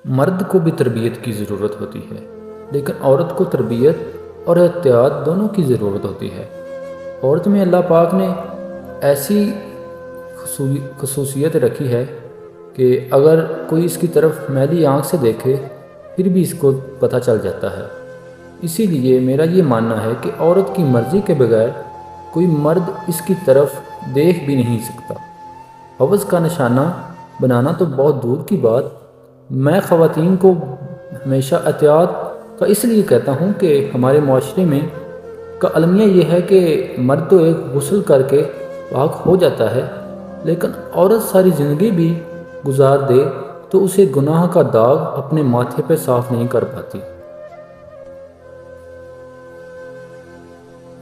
مرد کو بھی تربیت کی ضرورت ہوتی ہے، لیکن عورت کو تربیت اور احتیاط دونوں کی ضرورت ہوتی ہے۔ عورت میں اللہ پاک نے ایسی خصوصیت رکھی ہے کہ اگر کوئی اس کی طرف میلی آنکھ سے دیکھے پھر بھی اس کو پتہ چل جاتا ہے۔ اسی لیے میرا یہ ماننا ہے کہ عورت کی مرضی کے بغیر کوئی مرد اس کی طرف دیکھ بھی نہیں سکتا۔ حوض کا نشانہ بنانا تو بہت دور کی بات، میں خواتین کو ہمیشہ احتیاط کا اس لیے کہتا ہوں کہ ہمارے معاشرے میں کا المیہ یہ ہے کہ مرد تو ایک غسل کر کے پاک ہو جاتا ہے، لیکن عورت ساری زندگی بھی گزار دے تو اسے گناہ کا داغ اپنے ماتھے پہ صاف نہیں کر پاتی۔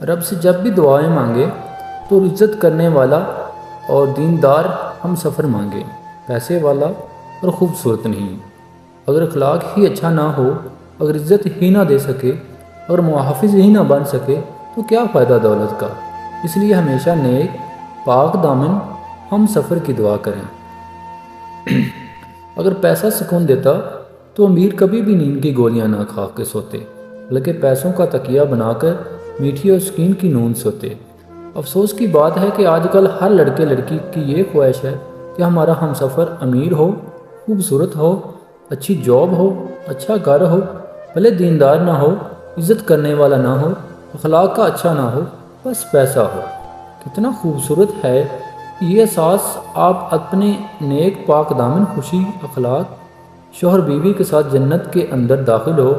رب سے جب بھی دعائیں مانگے تو عزت کرنے والا اور دیندار ہم سفر مانگے، پیسے والا اور خوبصورت نہیں۔ اگر اخلاق ہی اچھا نہ ہو، اگر عزت ہی نہ دے سکے، اگر محافظ ہی نہ بن سکے تو کیا فائدہ دولت کا؟ اس لیے ہمیشہ نیک پاک دامن ہم سفر کی دعا کریں۔ اگر پیسہ سکون دیتا تو امیر کبھی بھی نیند کی گولیاں نہ کھا کے سوتے، بلکہ پیسوں کا تکیہ بنا کر میٹھی اور سکین کی نیند سوتے۔ افسوس کی بات ہے کہ آج کل ہر لڑکے لڑکی کی یہ خواہش ہے کہ ہمارا ہم سفر امیر ہو، خوبصورت ہو، اچھی جاب ہو، اچھا گھر ہو، بھلے دیندار نہ ہو، عزت کرنے والا نہ ہو، اخلاق کا اچھا نہ ہو، بس پیسہ ہو۔ کتنا خوبصورت ہے یہ احساس، آپ اپنے نیک پاک دامن خوشی اخلاق شوہر بیوی کے ساتھ جنت کے اندر داخل ہو،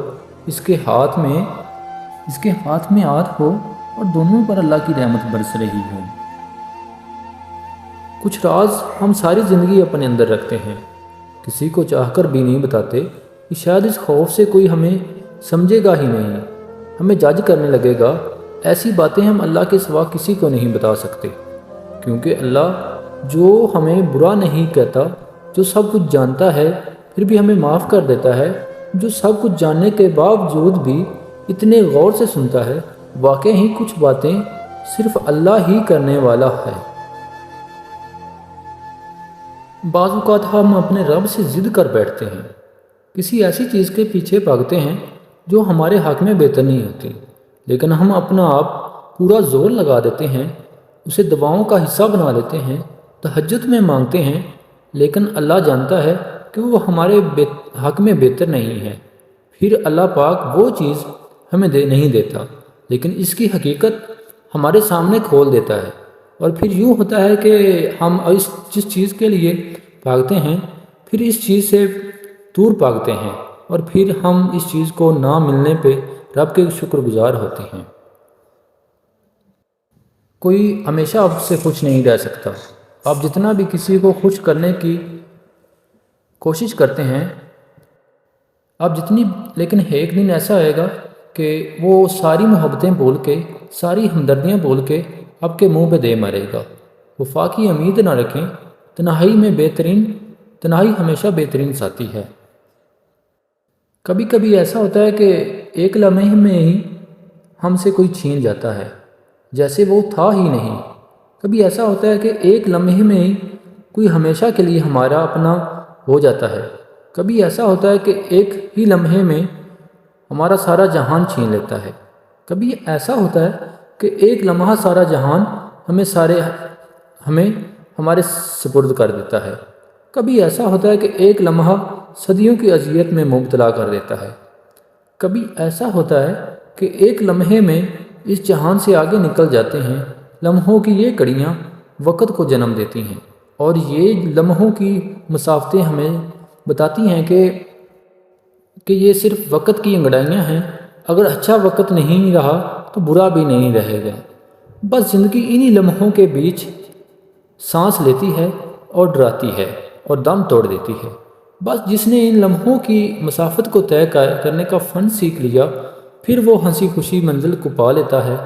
اس کے ہاتھ میں ہاتھ ہو اور دونوں پر اللہ کی رحمت برس رہی ہو۔ کچھ راز ہم ساری زندگی اپنے اندر رکھتے ہیں، کسی کو چاہ کر بھی نہیں بتاتے کہ شاید اس خوف سے کوئی ہمیں سمجھے گا ہی نہیں، ہمیں جج کرنے لگے گا۔ ایسی باتیں ہم اللہ کے سوا کسی کو نہیں بتا سکتے، کیونکہ اللہ جو ہمیں برا نہیں کہتا، جو سب کچھ جانتا ہے پھر بھی ہمیں معاف کر دیتا ہے، جو سب کچھ جاننے کے باوجود بھی اتنے غور سے سنتا ہے، واقعی ہی کچھ باتیں صرف اللہ ہی کرنے والا ہے۔ بعض اوقات ہم اپنے رب سے ضد کر بیٹھتے ہیں، کسی ایسی چیز کے پیچھے بھاگتے ہیں جو ہمارے حق میں بہتر نہیں ہوتی، لیکن ہم اپنا آپ پورا زور لگا دیتے ہیں، اسے دعاؤں کا حصہ بنا لیتے ہیں، تہجد میں مانگتے ہیں، لیکن اللہ جانتا ہے کہ وہ ہمارے حق میں بہتر نہیں ہے۔ پھر اللہ پاک وہ چیز ہمیں نہیں دیتا، لیکن اس کی حقیقت ہمارے سامنے کھول دیتا ہے، اور پھر یوں ہوتا ہے کہ ہم جس چیز کے لیے بھاگتے ہیں پھر اس چیز سے دور بھاگتے ہیں، اور پھر ہم اس چیز کو نہ ملنے پہ رب کے شکر گزار ہوتے ہیں۔ کوئی ہمیشہ آپ سے خوش نہیں رہ سکتا، آپ جتنا بھی کسی کو خوش کرنے کی کوشش کرتے ہیں لیکن ایک دن ایسا آئے گا کہ وہ ساری محبتیں بول کے، ساری ہمدردیاں بول کے آپ کے منہ پہ دے مارے گا۔ وفا کی امید نہ رکھیں، تنہائی ہمیشہ بہترین ساتھی ہے۔ کبھی کبھی ایسا ہوتا ہے کہ ایک لمحے میں ہی ہم سے کوئی چھین جاتا ہے، جیسے وہ تھا ہی نہیں۔ کبھی ایسا ہوتا ہے کہ ایک لمحے میں ہی کوئی ہمیشہ کے لیے ہمارا اپنا ہو جاتا ہے۔ کبھی ایسا ہوتا ہے کہ ایک ہی لمحے میں ہمارا سارا جہان چھین لیتا ہے۔ کبھی ایسا ہوتا ہے کہ ایک لمحہ سارا جہان ہمیں ہمارے سپرد کر دیتا ہے۔ کبھی ایسا ہوتا ہے کہ ایک لمحہ صدیوں کی اذیت میں مبتلا کر دیتا ہے۔ کبھی ایسا ہوتا ہے کہ ایک لمحے میں اس جہان سے آگے نکل جاتے ہیں۔ لمحوں کی یہ کڑیاں وقت کو جنم دیتی ہیں، اور یہ لمحوں کی مسافتیں ہمیں بتاتی ہیں کہ یہ صرف وقت کی انگڑائیاں ہیں۔ اگر اچھا وقت نہیں رہا تو برا بھی نہیں رہے گا۔ بس زندگی انہی لمحوں کے بیچ سانس لیتی ہے اور ڈراتی ہے اور دم توڑ دیتی ہے۔ بس جس نے ان لمحوں کی مسافت کو طے کرنے کا فن سیکھ لیا، پھر وہ ہنسی خوشی منزل کو پا لیتا ہے۔